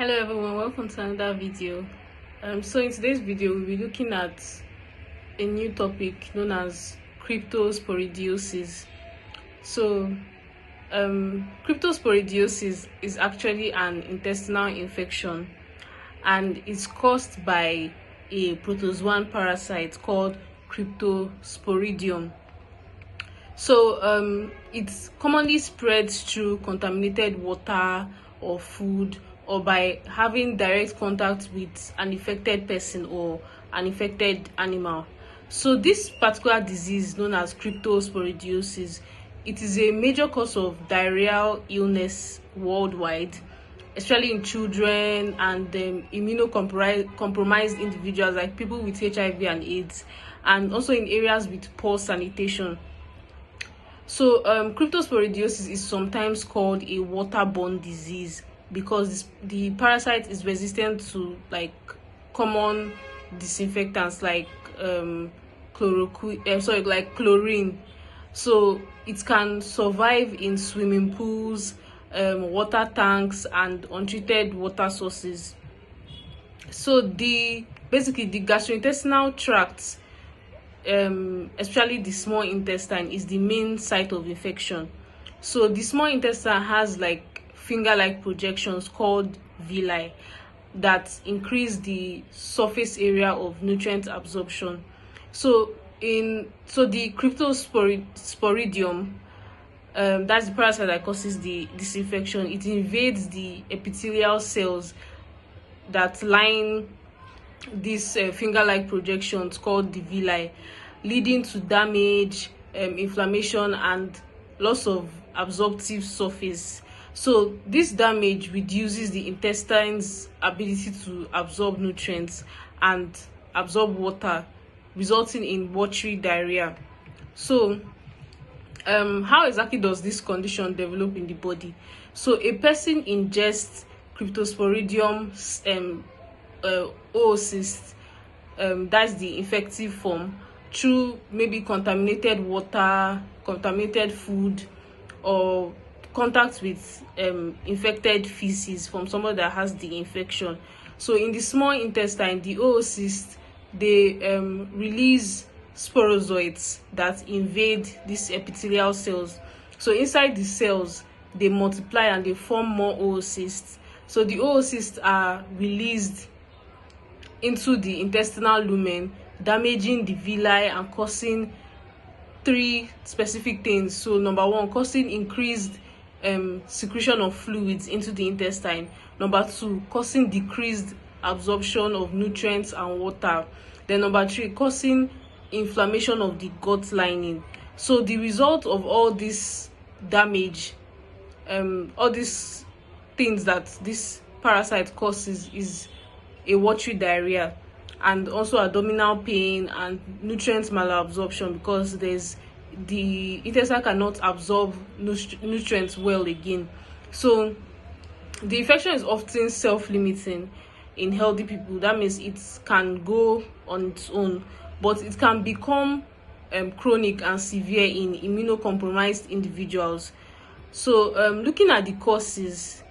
Hello everyone, welcome to another video. So in today's video we'll be looking at a new topic known as cryptosporidiosis. So cryptosporidiosis is actually an intestinal infection, and it's caused by a protozoan parasite called Cryptosporidium. So it's commonly spread through contaminated water or food, or by having direct contact with an infected person or an infected animal. So this particular disease known as cryptosporidiosis, it is a major cause of diarrheal illness worldwide, especially in children and immunocompromised individuals like people with HIV and AIDS, and also in areas with poor sanitation. So cryptosporidiosis is sometimes called a waterborne disease because the parasite is resistant to like common disinfectants like chlorine. So it can survive in swimming pools, water tanks, and untreated water sources. So basically the gastrointestinal tract, especially the small intestine, is the main site of infection. So the small intestine has like finger-like projections called villi that increase the surface area of nutrient absorption. So the cryptosporidium, that's the parasite that causes this infection. It invades the epithelial cells that line these finger-like projections called the villi, leading to damage, inflammation, and loss of absorptive surface. So this damage reduces the intestine's ability to absorb nutrients and absorb water, resulting in watery diarrhea. So how exactly does this condition develop in the body? So a person ingests Cryptosporidium oocyst, that's the infective form, through maybe contaminated water, contaminated food, or contact with infected feces from someone that has the infection. So in the small intestine, the oocysts, they release sporozoites that invade these epithelial cells. So inside the cells, they multiply and they form more oocysts. So the oocysts are released into the intestinal lumen, damaging the villi and causing three specific things. So number one, causing increased secretion of fluids into the intestine. Number two, causing decreased absorption of nutrients and water. Then number three, causing inflammation of the gut lining. So the result of all this damage, all these things that this parasite causes, is a watery diarrhea, and also abdominal pain and nutrient malabsorption, because the intestine cannot absorb nutrients well again. So the infection is often self-limiting in healthy people. That means it can go on its own, but it can become chronic and severe in immunocompromised individuals. So looking at the causes,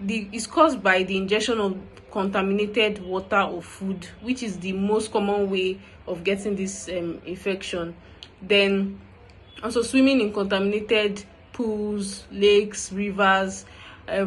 it's caused by the ingestion of contaminated water or food, which is the most common way of getting this infection. Then also swimming in contaminated pools, lakes, rivers,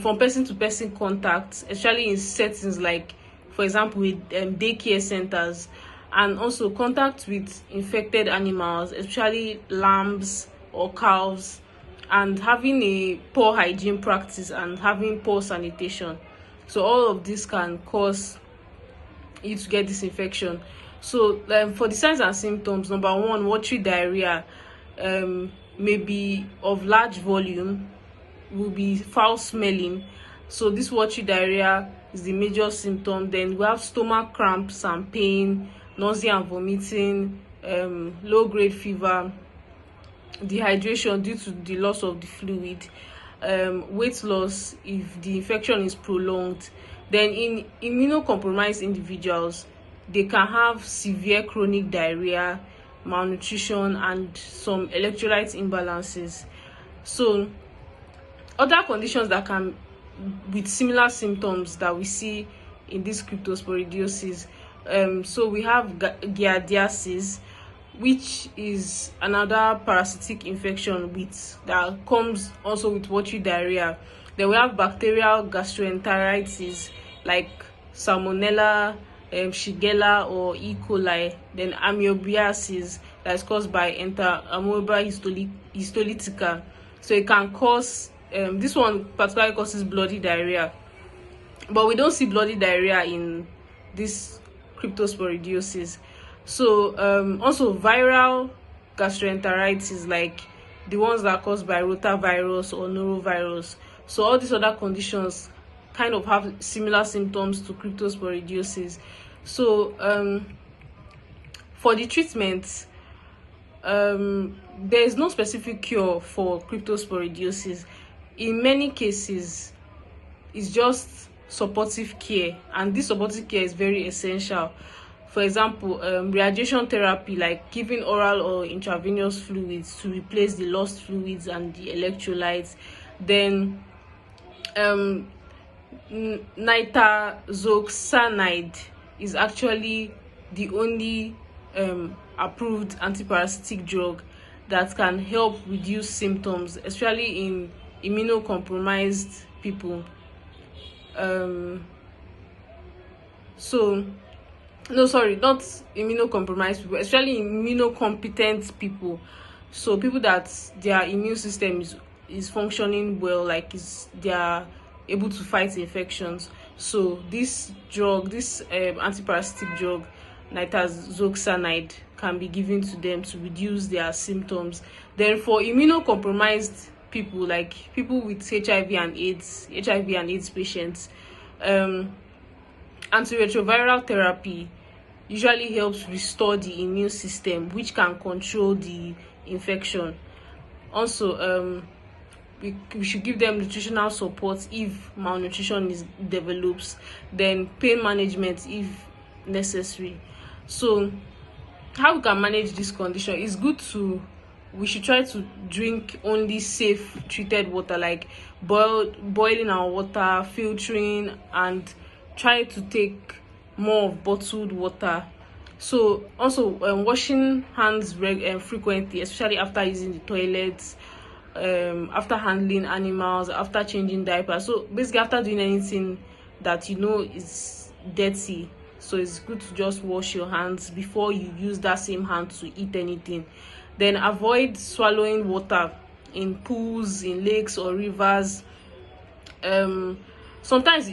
from person to person contact, especially in settings like, for example, with daycare centers, and also contact with infected animals, especially lambs or cows, and having a poor hygiene practice and having poor sanitation. So all of this can cause you to get this infection. So for the signs and symptoms, number one, watery diarrhea, may be of large volume, will be foul smelling. So this watery diarrhea is the major symptom. Then we have stomach cramps and pain, nausea and vomiting, low grade fever, dehydration due to the loss of the fluid, weight loss if the infection is prolonged. Then in immunocompromised individuals, they can have severe chronic diarrhea, malnutrition, and some electrolyte imbalances. So other conditions that can with similar symptoms that we see in this cryptosporidiosis. So we have giardiasis, which is another parasitic infection that comes also with watery diarrhea. Then we have bacterial gastroenteritis like salmonella, shigella or E. coli. Then amoebiasis, that is caused by Enter-Amoeba histolytica. So it can cause this one particularly causes bloody diarrhea, but we don't see bloody diarrhea in this cryptosporidiosis. So also viral gastroenteritis, like the ones that are caused by rotavirus or norovirus. So all these other conditions kind of have similar symptoms to cryptosporidiosis. So for the treatment, there is no specific cure for cryptosporidiosis. In many cases, it's just supportive care, and this supportive care is very essential. For example, radiation therapy, like giving oral or intravenous fluids to replace the lost fluids and the electrolytes. Then nitazoxanide is actually the only approved antiparasitic drug that can help reduce symptoms, especially in immunocompromised people. No, sorry, not immunocompromised people, especially immunocompetent people. So people that their immune system is functioning well, like they are able to fight infections. So this antiparasitic drug, nitazoxanide, can be given to them to reduce their symptoms. Then for immunocompromised people, like people with HIV and AIDS patients, antiretroviral therapy usually helps restore the immune system, which can control the infection. Also, we should give them nutritional support if malnutrition develops, then pain management if necessary. So how we can manage this condition is we should try to drink only safe treated water, like boiling our water, filtering, and try to take more of bottled water. So also washing hands frequently, especially after using the toilets, after handling animals, after changing diapers. So basically after doing anything that you know is dirty, so it's good to just wash your hands before you use that same hand to eat anything. Then avoid swallowing water in pools, in lakes or rivers. Sometimes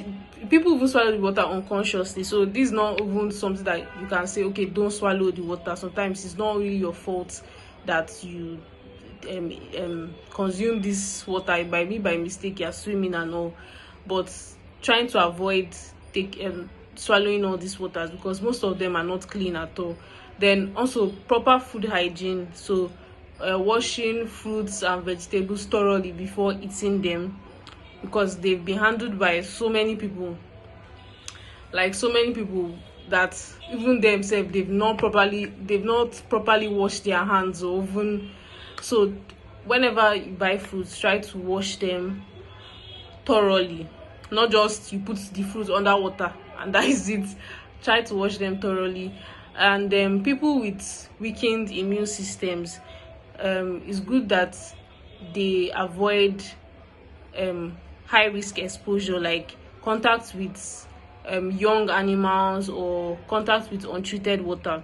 people even swallow the water unconsciously, so this is not even something that you can say, okay, don't swallow the water. Sometimes it's not really your fault that you consume this water. It might be by mistake, you're swimming and all, but trying to avoid swallowing all these waters, because most of them are not clean at all. Then also proper food hygiene, so washing fruits and vegetables thoroughly before eating them, because they've been handled by so many people that even themselves they've not properly washed their hands, or even so whenever you buy fruits, try to wash them thoroughly, not just you put the fruit under water and that is it. Try to wash them thoroughly. And people with weakened immune systems, it's good that they avoid high risk exposure, like contact with young animals or contact with untreated water.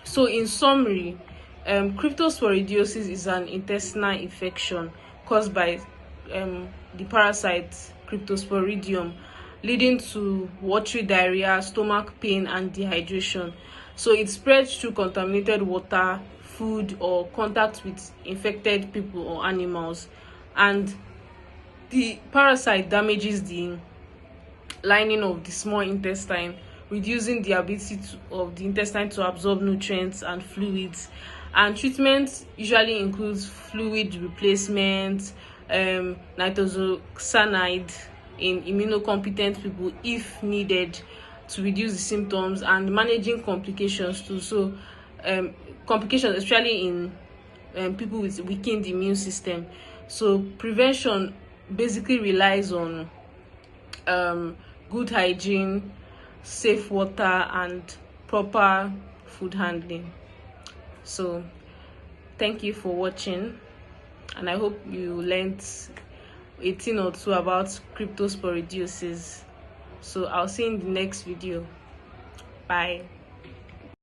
So in summary, cryptosporidiosis is an intestinal infection caused by the parasite Cryptosporidium, leading to watery diarrhea, stomach pain, and dehydration. So it spreads through contaminated water, food, or contact with infected people or animals. And the parasite damages the lining of the small intestine, reducing the ability of the intestine to absorb nutrients and fluids. And treatment usually includes fluid replacement, nitazoxanide in immunocompetent people if needed to reduce the symptoms, and managing complications too. So complications especially in people with weakened immune system. So prevention basically relies on good hygiene, safe water, and proper food handling. So thank you for watching, and I hope you learned a thing or two about cryptosporidiosis. So I'll see you in the next video. Bye.